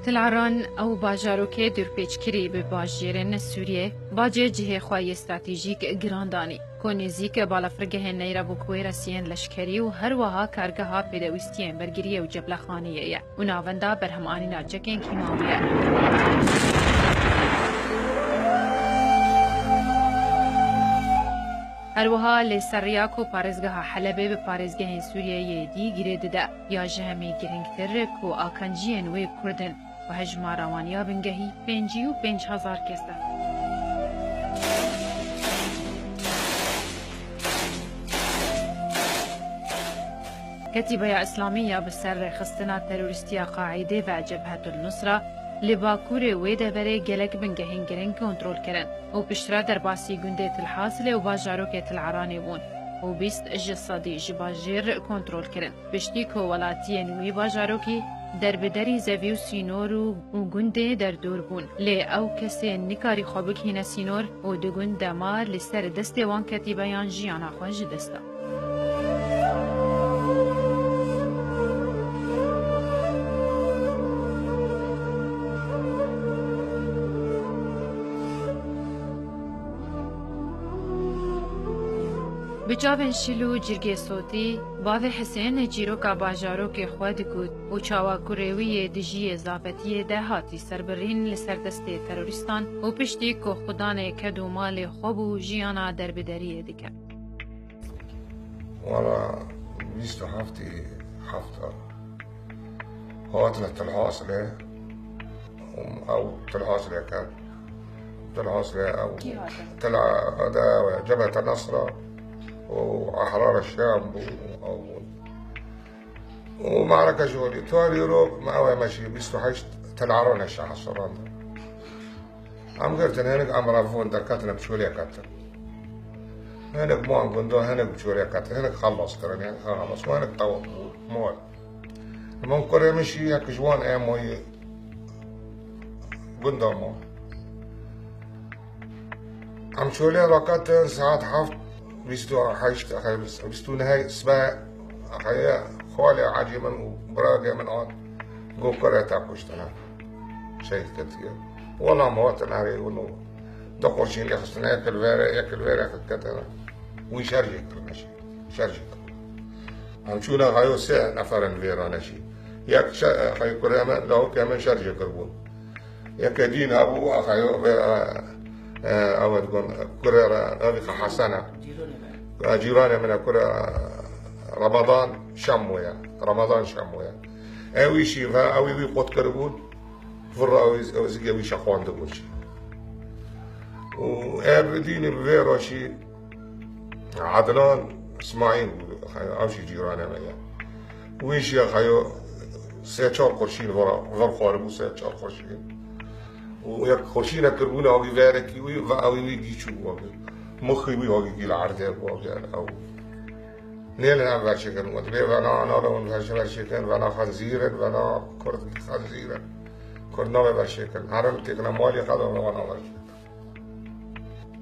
تلعران او باجاروکê dûrpêçkirî bi bajêrên Sûriyê bacê cihê xwe yê stratejîk giran danî ku nêzik balafirgehên neyra bû kuwêresiyên leşkerî û her wiha kargeha pêdewîstiyên bergiriyê û ceblexaniyê ye û navenda berhemanîna cekên kîmawî ye. هەروەها لێسەرڕیا و پارێزگەها حەلەبێ بە پارێزگەهێن سووریایê dî girê dide ya ji hemî girîngtir ku akanciyên wê Kurd in û hejmara wan ya bingehî 55,000 kes e. Ketîbeya Îslamî ya bi ser rêxistina terorîstiya Qaîdê ve Cebhetül Nusra li Bakurê wê deverê gelek bingehên giring kontrol kirin û piştre derbasî gundê Tilhasilê û bajarokê Til'aranê bûn û 20 ji sedî ji bajêr kontrol kirin. Piştî ku welatiyên wî bajarokî derbederî Zevî û Sînor û gundê derdor bûn. Lê ew kesê nikarî xwe bigihîne Sînor û di gund dema li ser destê wan ketîbeyan jiyana xwe ji dest da. Bi çavên şîl û cirgê sotî, bavê Hisên çîroka bajarokê xwe dikut û çawakurê wî yê di jiyê zafetiyê de hatî serbirîn li ser destê terorîstan û piştî ku xudanê ket û malê xwe bû jiyana derbideriyê dike. Wala 27 hafta هاتنا Tilhasilê أو Tilhasilê كان Tilhasilê أو جبهة النصرة وأحرار الشام ومعركة جولي طوال يوروب ما هو ماشي 28 تلعرون الشاحة الصرام عم قلت هناك عم رافون دركاتنا بشولية كاتر هناك مو عم قندو هناك بشولية كاتر هناك خلص كرم يعني خلص وهناك طوط مول ممكن يمشي هيك جوان ايمو قندو مول عم شولية راكاتر ساعات حفت بيستو حاجت بيستو نهاية سباع أخيا خوالي عاجي من وبراقة من عاد جو كرة تاكوشتنا شيء كتير والله ما وقت نهاري يقولوا دقور شيء اللي خصنا ياكل فيرا كتنا ويشارجك ماشي شارجك عم شو لا غايو ساعة نفرن فيرا نشي ياك خاي كرة لو كمان شارجك كربون ياك دين أبو أخيو أو تقول كرة أبي حسنة جيراني من كرة رمضان شمويا أوي شيء أوي قط كربون فرا أوي زي أوي شخوان دبول شيء وأبديني بفيرو شيء عدنان إسماعيل أو شيء جيراني ميا ويش يا خيو سيتشار قرشين فرا خاربو سيتشار قرشين وياك خرشينا كربونا أوي فيركي أوي يجيشوا مخي ويجي جيل عرضه وجال أو نيلنا برشكن وتبي وانا نارون برشكن وانا خنزير وانا كرد خنزير كرنا برشكن هرم تكنا مالي خدام وانا برشكن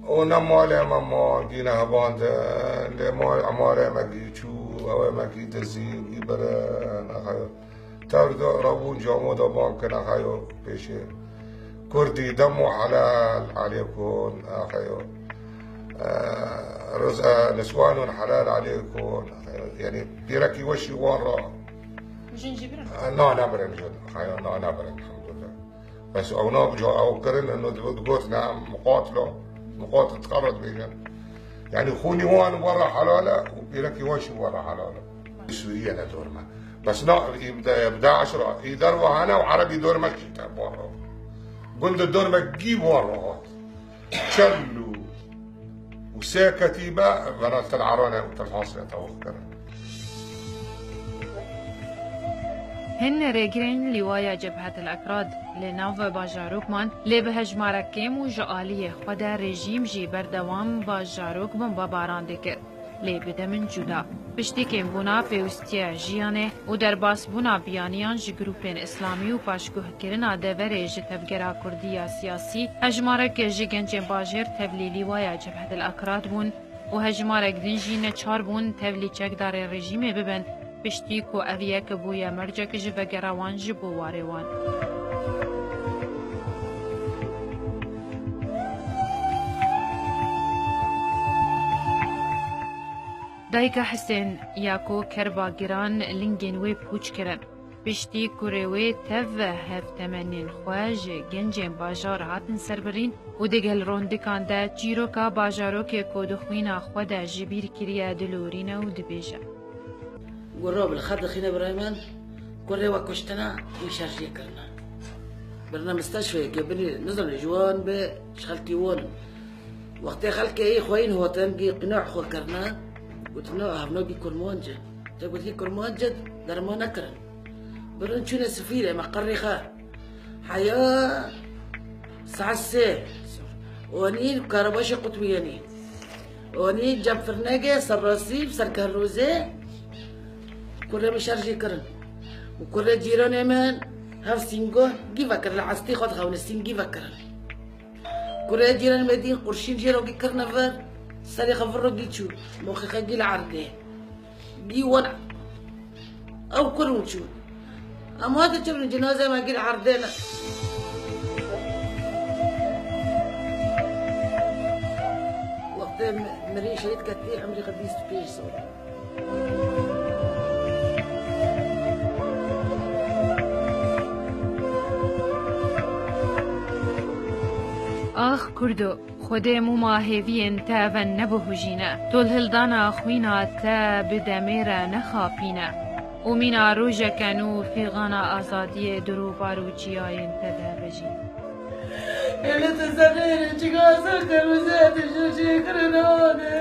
ونمالي ماما جينا هباند لمال أماره مجيشو أو مجيد زين يبرا نخايو ترد رابون جامو دبان كنا خايو بيشي كردي دمو حلال عليكم أخايو رزق نسوان حلال عليكم يعني بيركي وشي ورا جنجبرة لا نبرن جد خير لا نبرن الحمد لله بس او نبجو او كرن انه دقوتنا مقاتل تقرض بيجن يعني خوني وان ورا حلاله وبيركي وشي ورا حلاله سوريا دور ما بس لا يبدا 10 يدروا هنا وعربي دور ما كتاب ورا قلت الدور ما تجيب ورا شلو وسا كتيبة بنات العرانة وتلحاصية توقرا هن ريجرين لوايا جبهة الأكراد لناف باجاروكمان لبهجمارك كيم وجعالية خدا رژیم جی بردوام باجاروك بن باباران دکر لی بدمن جدا پشتی کم بونا پیوستیا جیانه و در باس بونا بیانیان جی گروپین اسلامی و پاشگوه کرنا دوره جی تفگرا کردیا سیاسی هجمارک جی گنجین باجر تبلیلی وایا جبهة الأكراد بون و هجمارک دنجین چار بون تبلی چک دار رژیم ببن پشتی کو اویک بویا مرجک جی وگراوان جی بواره وان دایکا حسین یاکو کربا گران لنگین وی پوچ کرن. پشتی کوروی تف هفتمنین خواج گنجین باجار هاتن سربرین و دگل روندکان ده چیروکا باجارو که کودخوینا خود جبیر کریه دلورینه و دبیجه. قرب الخد خينا بريمان قرب وكشتنا وشارجي كرنا برنا مستشفى قبل نزل جوان بشخلتي وون وقت خلك اي خوين هو تنقي قناع خو كرنا وتنوع هبنوقي كرمونجة تقول هي كرمونجة درما نكرن برن شونا سفيرة مقرخة حياة سعسة وني كهرباشة قطبياني وني جنب فرناقة سراسيب سركهروزة كل مشارجي كرن وكل جيران من هاف سينجو جيفا كرن عستي خد خون سينجيفا كرن كل جيران مدين قرشين جيرو جي كرن فر سري خفرو جيتشو مخي خجي العرضه جي ونع او كل وشو اما هذا جبنا جنازه ما جي عرضنا وقت مري شريت كتير عمري خبيست بيش صوري آخ کردو خودی موما هیوین تا و نبهجینه طول هلدانا خوینا تا بدمیره نخاپینه و مینا روژه کنو فیغانا آزادی درو بارو جیاین تدابجی اللي تسافر جيغازر كروزات الشوشي كرنوني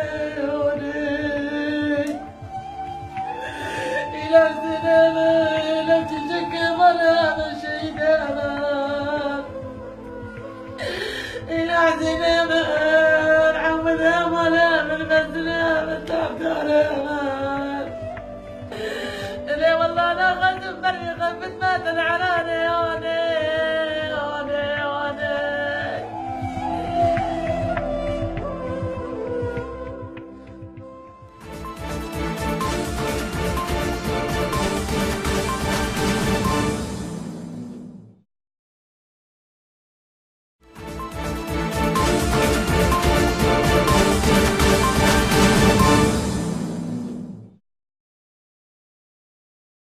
إلى السلامة لم تشك ظلام الشيطان إلى السلامة عمدها ظلام المسلامة تعبدالها إلي والله لا غزم بريقة بتمات العلاني